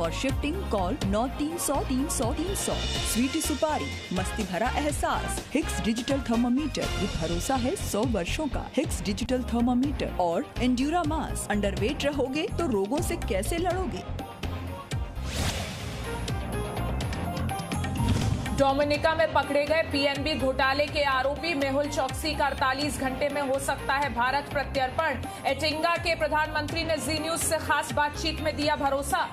For shifting call 9300 Sweety सुपारी, मस्ती भरा एहसास। हिक्स डिजिटल थर्मामीटर, ये भरोसा है 100 वर्षों का। हिक्स डिजिटल थर्मामीटर और एंड्यूरा मास। अंडरवेट रहोगे तो रोगों से कैसे लड़ोगे? डोमिनिका में पकड़े गए पीएनबी घोटाले के आरोपी मेहुल चौकसी का 48 घंटे में हो सकता है भारत प्रत्यर्पण। एटिंगा के प्रधानमंत्री ने जी न्यूज से खास बातचीत में दिया भरोसा।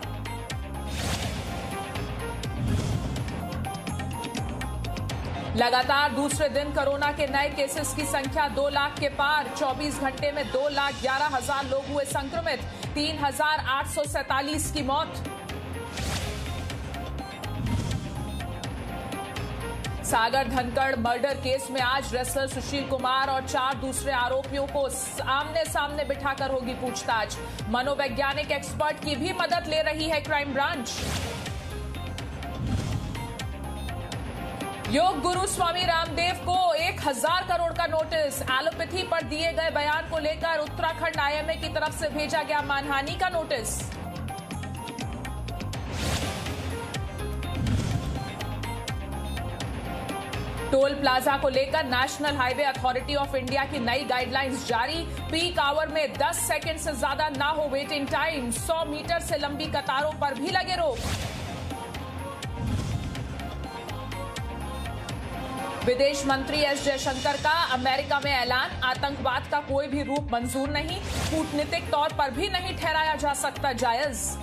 लगातार दूसरे दिन कोरोना के नए केसेस की संख्या 2 लाख के पार। 24 घंटे में 2,11,000 लोग हुए संक्रमित। 3,847 की मौत। सागर धनखड़ मर्डर केस में आज रेसलर सुशील कुमार और 4 दूसरे आरोपियों को आमने सामने बिठाकर होगी पूछताछ। मनोवैज्ञानिक एक्सपर्ट की भी मदद ले रही है क्राइम ब्रांच। योग गुरु स्वामी रामदेव को 1,000 करोड़ का नोटिस। एलोपैथी पर दिए गए बयान को लेकर उत्तराखंड आईएमए की तरफ से भेजा गया मानहानि का नोटिस। टोल प्लाजा को लेकर national highway authority of India की नई गाइडलाइंस जारी। पीक आवर में 10 सेकंड से ज्यादा ना हो वेटिंग टाइम। 100 मीटर से लंबी कतारों पर भी लगे रोक। विदेश मंत्री एस जयशंकर का अमेरिका में ऐलान। आतंकवाद का कोई भी रूप मंजूर नहीं। कूटनीतिक तौर पर भी नहीं ठहराया जा सकता जायज।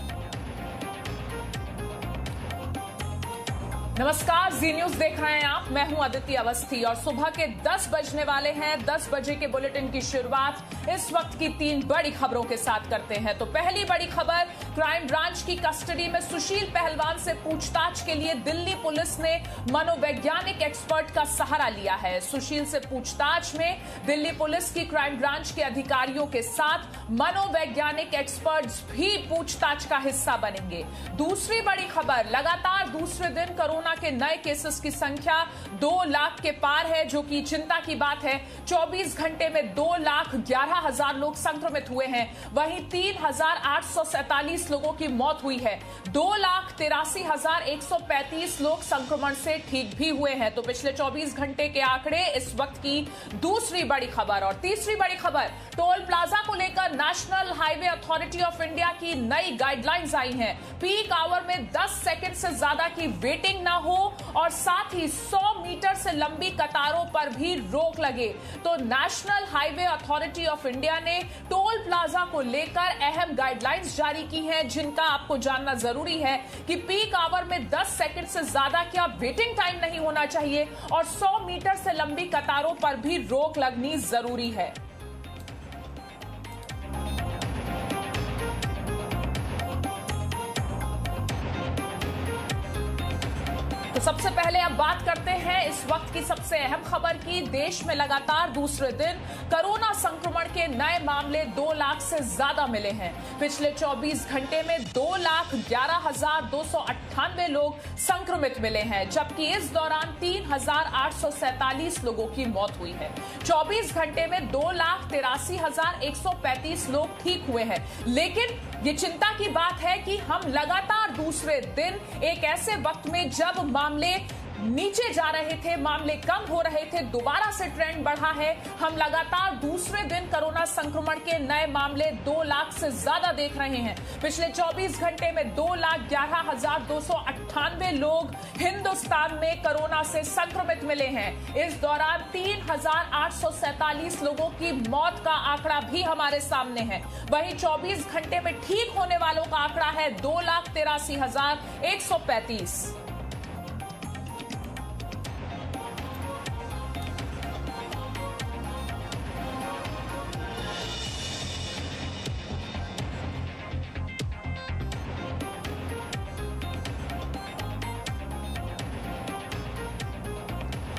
नमस्कार, जी न्यूज देख रहे हैं आप। मैं हूं अदिति अवस्थी और सुबह के 10 बजने वाले हैं। 10 बजे के बुलेटिन की शुरुआत इस वक्त की 3 बड़ी खबरों के साथ करते हैं। तो पहली बड़ी खबर, क्राइम ब्रांच की कस्टडी में सुशील पहलवान से पूछताछ के लिए दिल्ली पुलिस ने मनोवैज्ञानिक एक्सपर्ट का सहारा लिया है। सुशील से पूछताछ में दिल्ली पुलिस की क्राइम ब्रांच के अधिकारियों के साथ मनोवैज्ञानिक एक्सपर्ट्स भी पूछताछ का हिस्सा बनेंगे। दूसरी बड़ी खबर, लगातार दूसरे दिन कोरोना के नए केसेस की संख्या 2 लाख के पार है, जो कि चिंता की बात है। 24 घंटे में 2,11,000 लोग संक्रमित हुए हैं। वहीं 3,847 लोगों की मौत हुई है। 2,83,135 लोग संक्रमण से ठीक भी हुए हैं। तो पिछले 24 घंटे के आंकड़े इस वक्त की दूसरी बड़ी खबर। और तीसरी बड़ी खबर, टोल प्लाजा को लेकर national highway authority of India की नई गाइडलाइंस आई हैं। पीक आवर में 10 सेकंड से ज्यादा की वेटिंग ना हो और साथ ही 100 मीटर से लंबी कतारों पर भी रोक लगे। तो national highway authority of India ने टोल प्लाजा को लेकर अहम गाइडलाइंस जारी की हैं, जिनका आपको जानना जरूरी है कि पीक आवर में 10 सेकंड से ज्यादा क्या वेटिंग टाइम नहीं होना चाहिए और 100 मीटर से लंबी कतारों पर भी रोक लगनी जरूरी है। तो सबसे पहले अब बात करते हैं इस वक्त की सबसे अहम खबर की। देश में लगातार दूसरे दिन कोरोना संक्रमण के नए मामले 2 लाख से ज्यादा मिले हैं। पिछले 24 घंटे में 2,11,298 लोग संक्रमित मिले हैं, जबकि इस दौरान 3,847 लोगों की मौत हुई है। 24 घंटे में 2,83,135 लोग ठीक हुए हैं। लेकिन ये चिंता की बात है कि हम लगातार दूसरे दिन एक ऐसे वक्त में जब मामले नीचे जा रहे थे, मामले कम हो रहे थे, दोबारा से ट्रेंड बढ़ा है। हम लगातार दूसरे दिन कोरोना संक्रमण के नए मामले 2 लाख से ज्यादा देख रहे हैं। पिछले 24 घंटे में 2,11,298 लोग हिंदुस्तान में कोरोना से संक्रमित मिले हैं। इस दौरान 3,847 लोगों की मौत का आंकड़ा भी हमारे सामने है। वहीं 24 घंटे में ठीक होने वालों का आंकड़ा है 2,83,135।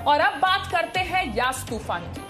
और अब बात करते हैं यास तूफान की।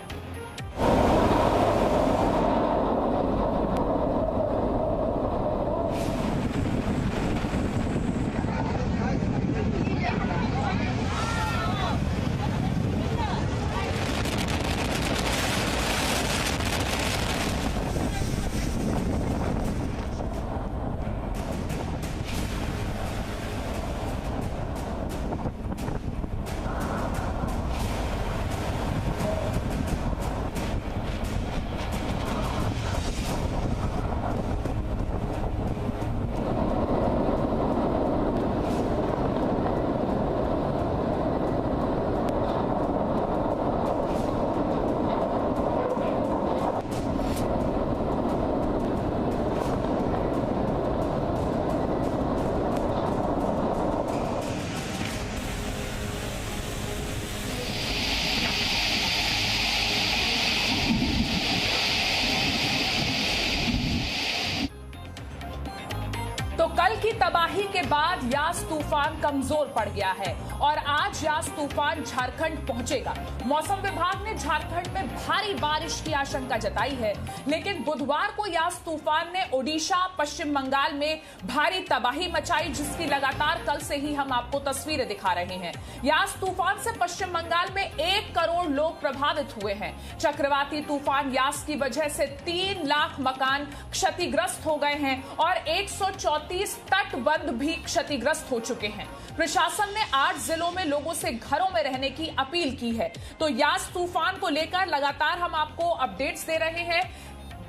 तबाही के बाद यास तूफान कमजोर पड़ गया है और आज यास तूफान झारखंड पहुंचेगा। मौसम विभाग ने झारखंड में भारी बारिश की आशंका जताई है, लेकिन बुधवार को यास तूफान ने ओडिशा, पश्चिम बंगाल में भारी तबाही मचाई, जिसकी लगातार कल से ही हम आपको तस्वीरें दिखा रहे हैं। यास तूफान से पश्चिम बंगाल में 1 करोड़ लोग प्रभावित हुए हैं। चक्रवाती तूफान यास की वजह से 3 लाख मकान क्षतिग्रस्त हो गए हैं और 134 तटबंध भी क्षतिग्रस्त हो चुके हैं। प्रशासन ने 8 जिलों में लोगों से घरों में रहने की अपील की है। तो यास तूफान को लेकर लगातार हम आपको अपडेट्स दे रहे हैं।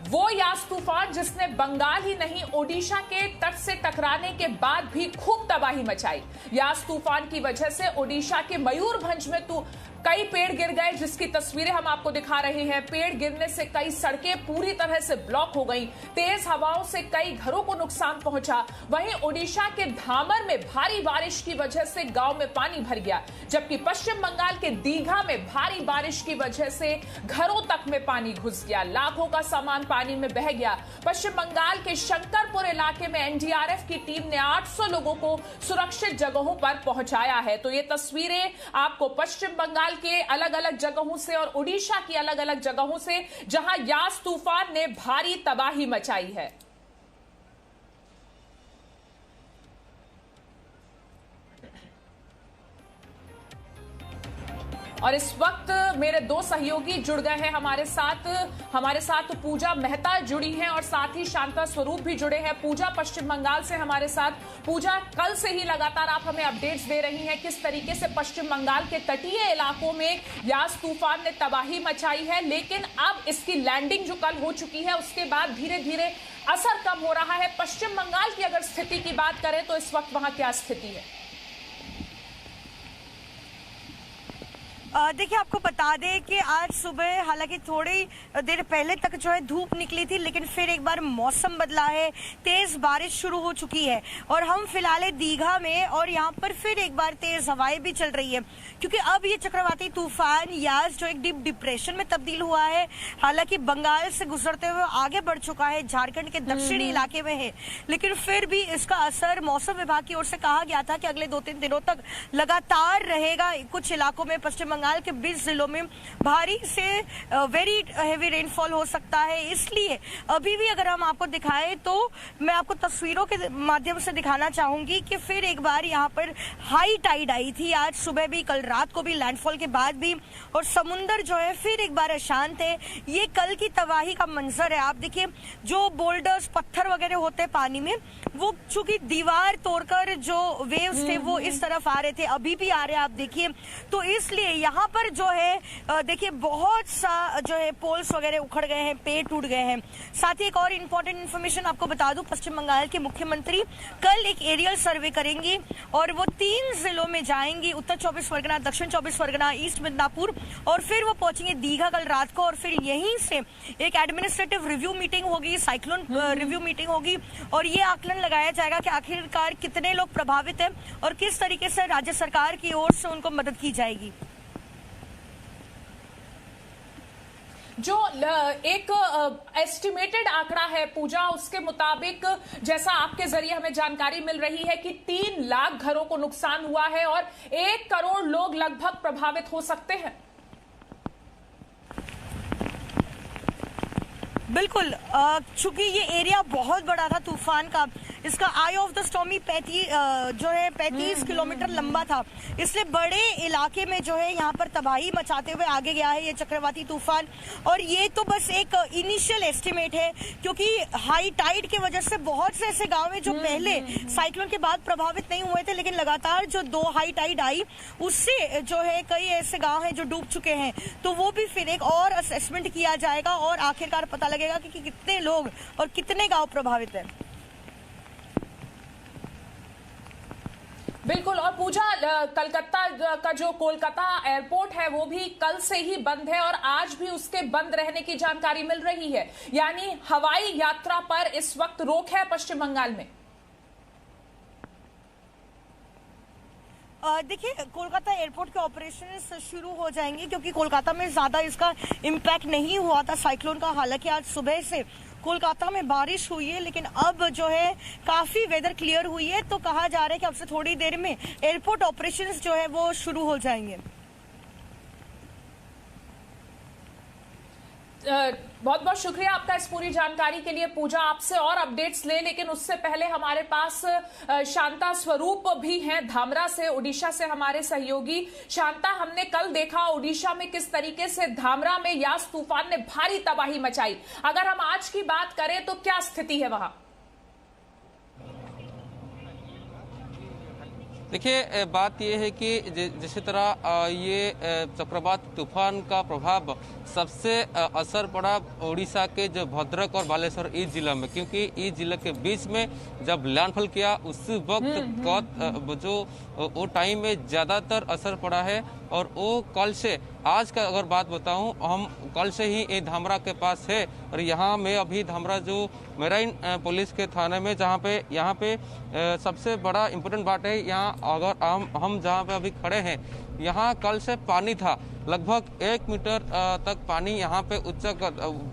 वो यास तूफान जिसने बंगाल ही नहीं ओडिशा के तट से टकराने के बाद भी खूब तबाही मचाई। यास तूफान की वजह से ओडिशा के मयूरभंज में कई पेड़ गिर गए, जिसकी तस्वीरें हम आपको दिखा रहे हैं। पेड़ गिरने से कई सड़कें पूरी तरह से ब्लॉक हो गई। तेज हवाओं से कई घरों को नुकसान पहुंचा। वहीं ओडिशा के धामर में भारी बारिश की वजह से गांव में पानी भर गया, जबकि पश्चिम बंगाल के दीघा में भारी बारिश की वजह से घरों तक में पानी घुस गया। लाखों का सामान पानी में बह गया। पश्चिम बंगाल के शंकरपुर इलाके में एनडीआरएफ की टीम ने 800 लोगों को सुरक्षित जगहों पर पहुंचाया है। तो ये तस्वीरें आपको पश्चिम बंगाल के अलग अलग जगहों से और ओडिशा की अलग अलग जगहों से, जहां यास तूफान ने भारी तबाही मचाई है। और इस वक्त मेरे 2 सहयोगी जुड़ गए हैं हमारे साथ पूजा मेहता जुड़ी हैं और साथ ही शांता स्वरूप भी जुड़े हैं। पूजा पश्चिम बंगाल से हमारे साथ। पूजा, कल से ही लगातार आप हमें अपडेट्स दे रही हैं किस तरीके से पश्चिम बंगाल के तटीय इलाकों में यास तूफान ने तबाही मचाई है, लेकिन अब इसकी लैंडिंग जो कल हो चुकी है उसके बाद धीरे धीरे असर कम हो रहा है। पश्चिम बंगाल की अगर स्थिति की बात करें तो इस वक्त वहां क्या स्थिति है? देखिए, आपको बता दें कि आज सुबह हालांकि थोड़ी देर पहले तक जो है धूप निकली थी, लेकिन फिर एक बार मौसम बदला है, तेज बारिश शुरू हो चुकी है और हम फिलहाल दीघा में और यहाँ पर फिर एक बार तेज हवाएं भी चल रही है, क्योंकि अब ये चक्रवाती तूफान यास जो एक डीप डिप्रेशन में तब्दील हुआ है, हालांकि बंगाल से गुजरते हुए आगे बढ़ चुका है, झारखंड के दक्षिणी इलाके में है, लेकिन फिर भी इसका असर मौसम विभाग की ओर से कहा गया था कि अगले 2-3 दिनों तक लगातार रहेगा। कुछ इलाकों में पश्चिम बंगाल के 20 जिलों में भारी से वेरी हेवी रेनफॉल हो सकता है। इसलिए अभी भी अगर हम आपको दिखाएं तो मैं आपको तस्वीरों के माध्यम से दिखाना चाहूंगी कि फिर एक बार यहाँ पर हाई टाइड आई थी, आज सुबह भी, कल रात को भी, लैंडफॉल के बाद भी, और समुंदर जो है फिर एक बार अशांत है। ये कल की तबाही का मंजर है। आप देखिए, जो बोल्डर्स, पत्थर वगैरह होते हैं पानी में, वो चूंकि दीवार तोड़कर जो वेव्स थे वो इस तरफ आ रहे थे, अभी भी आ रहे हैं, आप देखिए। तो इसलिए यहाँ पर जो है देखिए बहुत सा जो है पोल्स वगैरह उखड़ गए हैं, पेड़ टूट गए हैं। साथ ही एक और इम्पोर्टेंट इन्फॉर्मेशन आपको बता दूं, पश्चिम बंगाल के मुख्यमंत्री कल एक एरियल सर्वे करेंगी और वो 3 जिलों में जाएंगी, उत्तर 24 परगना, दक्षिण 24 परगना, ईस्ट मिदनापुर, और फिर वो पहुंचेंगे दीघा कल रात को, और फिर यहीं से एक एडमिनिस्ट्रेटिव रिव्यू मीटिंग होगी, साइक्लोन रिव्यू मीटिंग होगी, और ये आकलन लगाया जाएगा कि आखिरकार कितने लोग प्रभावित हैं और किस तरीके से राज्य सरकार की ओर से उनको मदद की जाएगी। जो एक एस्टिमेटेड आंकड़ा है पूजा, उसके मुताबिक जैसा आपके जरिए हमें जानकारी मिल रही है कि 3 लाख घरों को नुकसान हुआ है और 1 करोड़ लोग लगभग प्रभावित हो सकते हैं। बिल्कुल, चूंकि ये एरिया बहुत बड़ा था तूफान का, इसका आई ऑफ द स्टॉर्मी 35 किलोमीटर लंबा था, इसलिए बड़े इलाके में जो है यहाँ पर तबाही मचाते हुए आगे गया है ये चक्रवाती तूफान। और ये तो बस एक इनिशियल एस्टिमेट है, क्योंकि हाई टाइड की वजह से बहुत से ऐसे गांव हैं जो पहले साइक्लोन के बाद प्रभावित नहीं हुए थे, लेकिन लगातार जो 2 हाई टाइड आई उससे जो है कई ऐसे गांव हैं जो डूब चुके हैं। तो वो भी फिर एक और असेसमेंट किया जाएगा और आखिरकार पता लगेगा कि कितने लोग और कितने गांव प्रभावित हैं। बिल्कुल। और पूजा, कलकत्ता का जो कोलकाता एयरपोर्ट है वो भी कल से ही बंद है और आज भी उसके बंद रहने की जानकारी मिल रही है, यानी हवाई यात्रा पर इस वक्त रोक है पश्चिम बंगाल में। देखिए, कोलकाता एयरपोर्ट के ऑपरेशंस शुरू हो जाएंगे, क्योंकि कोलकाता में ज्यादा इसका इम्पैक्ट नहीं हुआ था साइक्लोन का। हालांकि आज सुबह से कोलकाता में बारिश हुई है, लेकिन अब जो है काफी वेदर क्लियर हुई है, तो कहा जा रहा है कि अब से थोड़ी देर में एयरपोर्ट ऑपरेशंस जो है वो शुरू हो जाएंगे। बहुत बहुत शुक्रिया आपका इस पूरी जानकारी के लिए। पूजा, आपसे और अपडेट्स ले, लेकिन उससे पहले हमारे पास शांता स्वरूप भी हैं धामरा से, उड़ीसा से हमारे सहयोगी। शांता, हमने कल देखा उड़ीसा में किस तरीके से धामरा में यास तूफान ने भारी तबाही मचाई। अगर हम आज की बात करें तो क्या स्थिति है वहां? देखिए, बात यह है कि जिस तरह ये चक्रवात तूफान का प्रभाव सबसे असर पड़ा उड़ीसा के जो भद्रक और बालेश्वर इस जिला में, क्योंकि इस जिला के बीच में जब लैंडफॉल किया उस वक्त जो वो टाइम में ज़्यादातर असर पड़ा है। और वो कल से आज का अगर बात बताऊं, हम कल से ही ये धामरा के पास है और यहाँ में अभी धामरा जो मेराइन पुलिस के थाने में जहाँ पे यहाँ पे सबसे बड़ा इम्पोर्टेंट बात है, यहाँ अगर हम जहाँ पे अभी खड़े हैं यहाँ कल से पानी था, लगभग 1 मीटर तक पानी यहाँ पे उच्च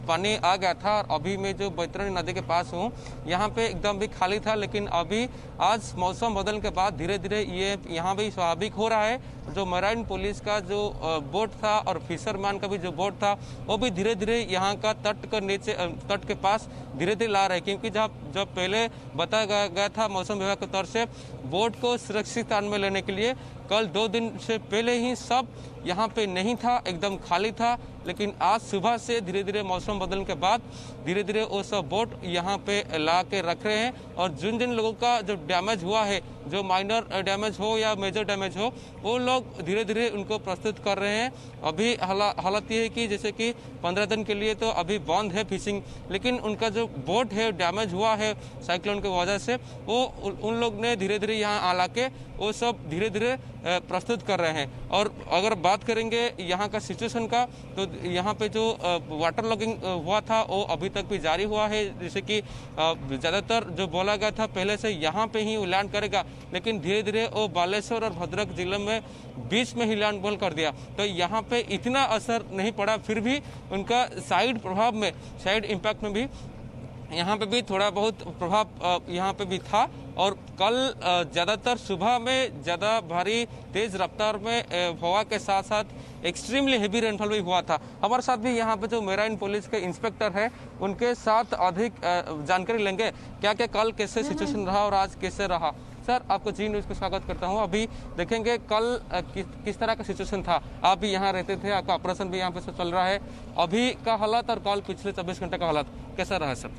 पानी आ गया था। और अभी मैं जो बैतरणी नदी के पास हूँ यहाँ पे एकदम भी खाली था, लेकिन अभी आज मौसम बदलने के बाद धीरे धीरे ये यहाँ भी स्वाभाविक हो रहा है। जो मेराइन पुलिस का जो बोट था और फिशरमैन का भी जो बोट था वो भी धीरे धीरे यहाँ का तट के पास धीरे धीरे ला रहे हैं, क्योंकि जब पहले बताया गया था मौसम विभाग की तरफ से बोट को सुरक्षित स्थान में लेने के लिए, कल 2 दिन से पहले ही सब यहाँ पे नहीं था, एकदम खाली था। लेकिन आज सुबह से धीरे धीरे मौसम बदलने के बाद धीरे धीरे वो सब बोट यहाँ पे ला के रख रहे हैं। और जिन जिन लोगों का जो डैमेज हुआ है, जो माइनर डैमेज हो या मेजर डैमेज हो, वो लोग धीरे धीरे उनको प्रस्तुत कर रहे हैं। अभी हालत ये है कि जैसे कि 15 दिन के लिए तो अभी बंद है फिशिंग, लेकिन उनका जो बोट है डैमेज हुआ है साइक्लोन की वजह से, वो उन लोग ने धीरे धीरे यहाँ आ के वो सब धीरे धीरे प्रस्तुत कर रहे हैं। और अगर बात करेंगे यहाँ का सिचुएशन का, तो यहाँ पे जो वाटर लॉगिंग हुआ था वो अभी तक भी जारी हुआ है। जैसे कि ज़्यादातर जो बोला गया था पहले से यहाँ पे ही लैंड करेगा, लेकिन धीरे धीरे वो बालेश्वर और भद्रक जिले में बीच में ही लैंड बोल कर दिया। तो यहाँ पे इतना असर नहीं पड़ा, फिर भी उनका साइड प्रभाव में, साइड इम्पैक्ट में भी यहाँ पे भी थोड़ा बहुत प्रभाव यहाँ पे भी था। और कल ज़्यादातर सुबह में ज़्यादा भारी तेज़ रफ्तार में हवा के साथ साथ एक्सट्रीमली हेवी रेनफॉल भी हुआ था। हमारे साथ भी यहाँ पे जो मेराइन पुलिस के इंस्पेक्टर है उनके साथ अधिक जानकारी लेंगे, क्या क्या कल कैसे सिचुएशन रहा और आज कैसे रहा। सर, आपको जी न्यूज़ को स्वागत करता हूँ। अभी देखेंगे कल किस तरह का सिचुएशन था, आप भी यहाँ रहते थे, आपका ऑपरेशन भी यहाँ पे चल रहा है, अभी का हालात और कल पिछले 24 घंटे का हालात कैसा रहा सर?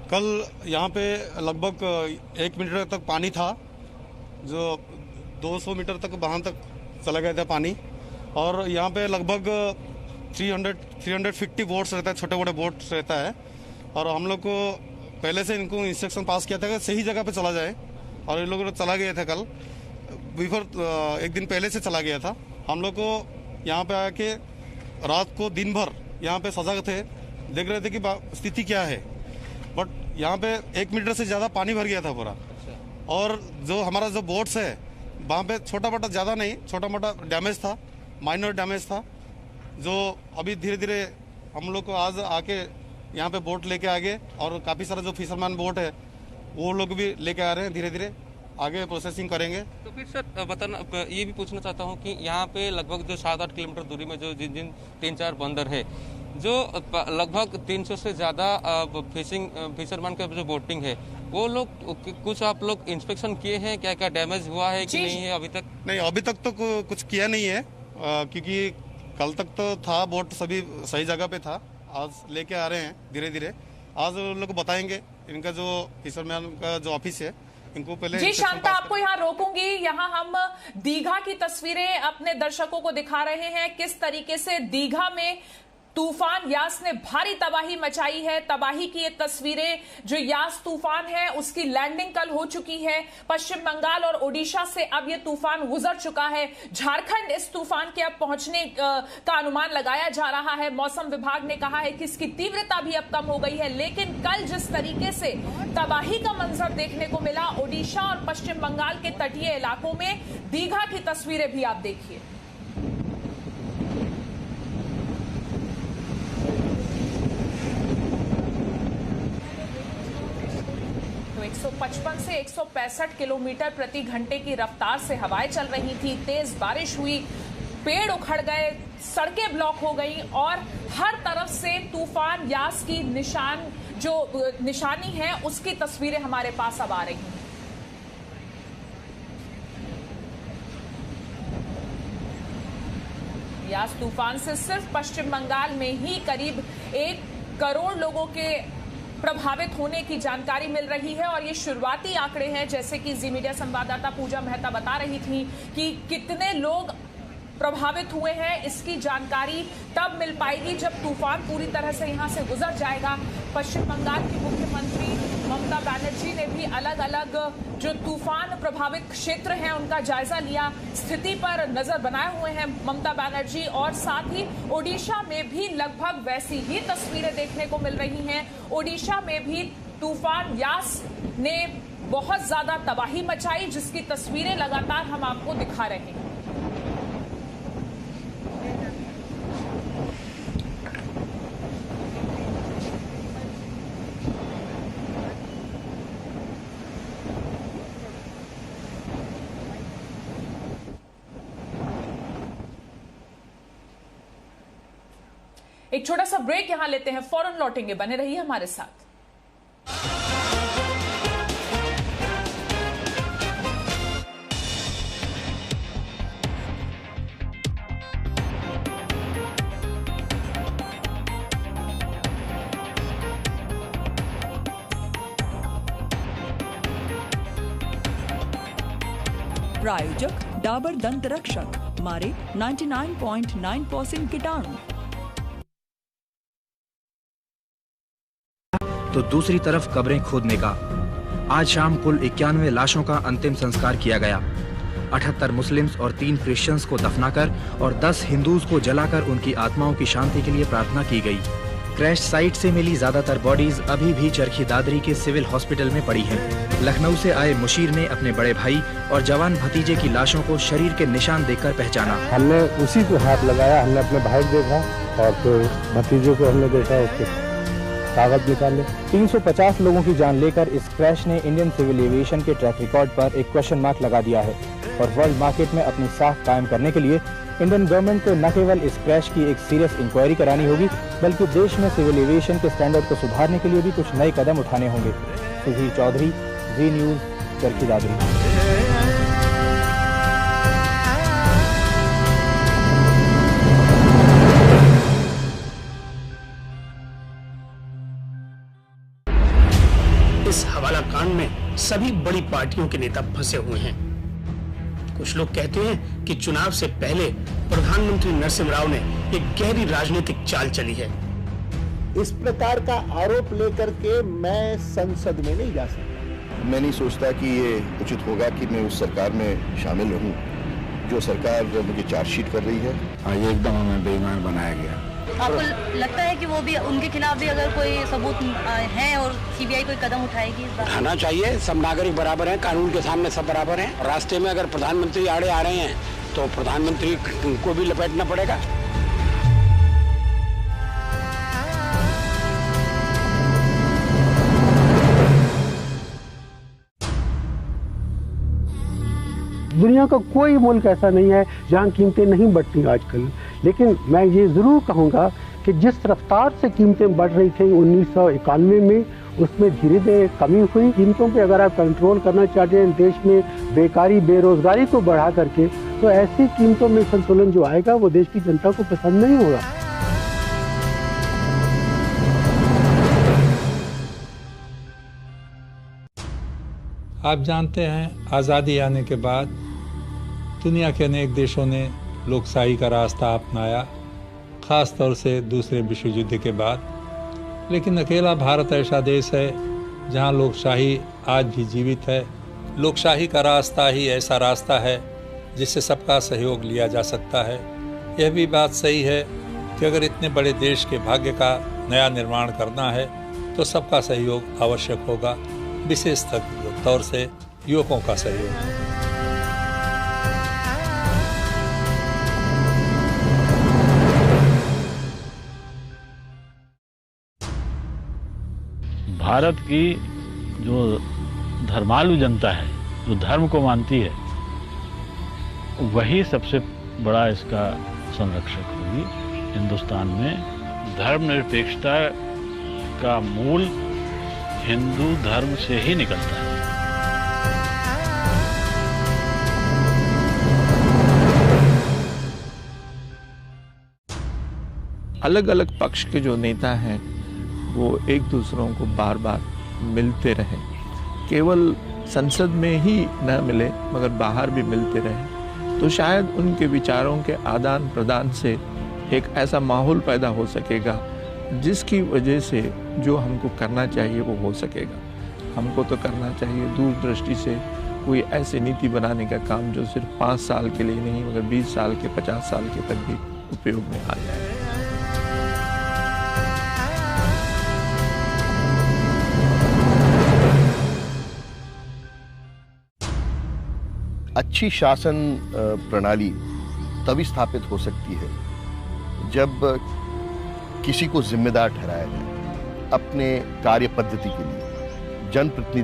कल यहाँ पे लगभग 1 मीटर तक पानी था, जो 200 मीटर तक वहाँ तक चला गया था पानी। और यहाँ पे लगभग 350 बोट्स रहता है, छोटे मोटे बोट्स रहता है। और हम लोग को पहले से इनको इंस्ट्रक्शन पास किया था कि सही जगह पे चला जाए, और ये लोग चला गया था कल बिफोर, 1 दिन पहले से चला गया था। हम लोग को यहाँ पे आके रात को दिन भर यहाँ पे सजग थे, देख रहे थे कि स्थिति क्या है। बट यहाँ पे 1 मीटर से ज़्यादा पानी भर गया था पूरा। और जो हमारा जो बोट्स है वहाँ पे छोटा मोटा, ज़्यादा नहीं, छोटा मोटा डैमेज था, माइनर डैमेज था, जो अभी धीरे धीरे हम लोग को आज आके यहाँ पे बोट लेके आ गए। और काफ़ी सारा जो फिशरमैन बोट है वो लोग भी लेके आ रहे हैं, धीरे धीरे आगे प्रोसेसिंग करेंगे। तो फिर सर बताना, ये भी पूछना चाहता हूँ कि यहाँ पे लगभग जो 7-8 किलोमीटर दूरी में जो जिन 3-4 बंदर है, जो लगभग 300 से ज़्यादा फिशरमैन का जो बोटिंग है, वो लोग कुछ आप लोग इंस्पेक्शन किए हैं, क्या क्या डैमेज हुआ है कि नहीं है अभी तक? नहीं, अभी तक तो कुछ किया नहीं है, क्योंकि कल तक तो था बोट सभी सही जगह पे था। आज लेके आ रहे हैं धीरे धीरे, आज लोग को बताएंगे। इनका जो फिशरमैन का जो ऑफिस है, इनको पहले जी शांता, आपको यहाँ रोकूंगी। यहाँ हम दीघा की तस्वीरें अपने दर्शकों को दिखा रहे हैं, किस तरीके से दीघा में तूफान यास ने भारी तबाही मचाई है। तबाही की ये तस्वीरें, जो यास तूफान है उसकी लैंडिंग कल हो चुकी है। पश्चिम बंगाल और ओडिशा से अब ये तूफान गुजर चुका है। झारखंड इस तूफान के अब पहुंचने का अनुमान लगाया जा रहा है। मौसम विभाग ने कहा है कि इसकी तीव्रता भी अब कम हो गई है, लेकिन कल जिस तरीके से तबाही का मंजर देखने को मिला ओडिशा और पश्चिम बंगाल के तटीय इलाकों में, दीघा की तस्वीरें भी आप देखिए। 155 से 165 किलोमीटर प्रति घंटे की रफ्तार से हवाएं चल रही थी। तेज बारिश हुई, पेड़ उखड़ गए, सड़कें ब्लॉक हो गई और हर तरफ से तूफान यास की निशानी है उसकी तस्वीरें हमारे पास अब आ रही हैं। यास तूफान से सिर्फ पश्चिम बंगाल में ही करीब 1 करोड़ लोगों के प्रभावित होने की जानकारी मिल रही है और ये शुरुआती आंकड़े हैं। जैसे कि जी मीडिया संवाददाता पूजा मेहता बता रही थी कि कितने लोग प्रभावित हुए हैं, इसकी जानकारी तब मिल पाएगी जब तूफान पूरी तरह से यहां से गुजर जाएगा। पश्चिम बंगाल की मुख्यमंत्री ममता बनर्जी ने भी अलग अलग जो तूफान प्रभावित क्षेत्र हैं उनका जायजा लिया, स्थिति पर नजर बनाए हुए हैं ममता बनर्जी। और साथ ही ओडिशा में भी लगभग वैसी ही तस्वीरें देखने को मिल रही हैं। ओडिशा में भी तूफान यास ने बहुत ज्यादा तबाही मचाई, जिसकी तस्वीरें लगातार हम आपको दिखा रहे हैं। एक छोटा सा ब्रेक यहां लेते हैं, फौरन लौटेंगे, बने रहिए हमारे साथ। प्रायोजक डाबर दंत रक्षक, मारे 99.9% कीटाणु। तो दूसरी तरफ कब्रें खोदने का। आज शाम कुल 91 लाशों का अंतिम संस्कार किया गया। 78 मुस्लिम्स और 3 क्रिश्चियंस को दफनाकर और 10 हिंदूज को जलाकर उनकी आत्माओं की शांति के लिए प्रार्थना की गई। क्रैश साइट से मिली ज्यादातर बॉडीज अभी भी चरखी दादरी के सिविल हॉस्पिटल में पड़ी हैं। लखनऊ से आए मुशीर ने अपने बड़े भाई और जवान भतीजे की लाशों को शरीर के निशान देखकर पहचाना। हमने उसी को हाथ लगाया, हमने अपने भाई देखा और फिर भतीजे को हमने देखा, उसके कागज निकाले। 350 लोगों की जान लेकर इस क्रैश ने इंडियन सिविल एविएशन के ट्रैक रिकॉर्ड पर एक क्वेश्चन मार्क लगा दिया है और वर्ल्ड मार्केट में अपनी साख कायम करने के लिए इंडियन गवर्नमेंट को न केवल इस क्रैश की एक सीरियस इंक्वायरी करानी होगी, बल्कि देश में सिविल एविएशन के स्टैंडर्ड को सुधारने के लिए भी कुछ नए कदम उठाने होंगे। सुधीर चौधरी, जी न्यूज, चरखी दादरी। इस हवाला कांड में सभी बड़ी पार्टियों के नेता फंसे हुए हैं। कुछ लोग कहते हैं कि चुनाव से पहले प्रधानमंत्री नरसिम्हा राव ने एक गहरी राजनीतिक चाल चली है। इस प्रकार का आरोप लेकर के मैं संसद में नहीं जा सकता। मैं नहीं सोचता कि ये उचित होगा कि मैं उस सरकार में शामिल रहूं जो सरकार मुझे चार्जशीट कर रही है। ये एकदम हमें बेईमान बनाया गया। आपको लगता है कि वो भी उनके खिलाफ भी अगर कोई सबूत है और सीबीआई कोई कदम उठाएगी? उठाना चाहिए। सब नागरिक बराबर हैं, कानून के सामने सब बराबर हैं। रास्ते में अगर प्रधानमंत्री आड़े आ रहे हैं तो प्रधानमंत्री को भी लपेटना पड़ेगा। दुनिया का कोई मुल्क ऐसा नहीं है जहाँ कीमतें नहीं बढ़ती आजकल, लेकिन मैं ये जरूर कहूँगा कि जिस रफ्तार से कीमतें बढ़ रही थी 1991 में, उसमें धीरे धीरे कमी हुई। कीमतों पे अगर आप कंट्रोल करना चाहते हैं देश में बेकारी बेरोजगारी को बढ़ा करके, तो ऐसी कीमतों में संतुलन जो आएगा वो देश की जनता को पसंद नहीं होगा। आप जानते हैं, आज़ादी आने के बाद दुनिया के अनेक देशों ने लोकशाही का रास्ता अपनाया, ख़ास तौर से दूसरे विश्व युद्ध के बाद। लेकिन अकेला भारत ऐसा देश है जहां लोकशाही आज भी जीवित है। लोकशाही का रास्ता ही ऐसा रास्ता है जिससे सबका सहयोग लिया जा सकता है। यह भी बात सही है कि अगर इतने बड़े देश के भाग्य का नया निर्माण करना है तो सबका सहयोग आवश्यक होगा, विशेष तौर से युवकों का सहयोग। भारत की जो धर्मालु जनता है, जो धर्म को मानती है, वही सबसे बड़ा इसका संरक्षक होगी। हिंदुस्तान में धर्मनिरपेक्षता का मूल हिंदू धर्म से ही निकलता है। अलग अलग पक्ष के जो नेता हैं वो एक दूसरों को बार बार मिलते रहें, केवल संसद में ही न मिले मगर बाहर भी मिलते रहें, तो शायद उनके विचारों के आदान प्रदान से एक ऐसा माहौल पैदा हो सकेगा जिसकी वजह से जो हमको करना चाहिए वो हो सकेगा। हमको तो करना चाहिए दूरदृष्टि से कोई ऐसी नीति बनाने का काम जो सिर्फ 5 साल के लिए नहीं मगर 20 साल के 50 साल के तक भी उपयोग में आ जाए। अच्छी शासन प्रणाली तभी स्थापित हो सकती है जब किसी को जिम्मेदार ठहराया जाए अपने कार्य पद्धति के लिए। जनप्रतिनिधि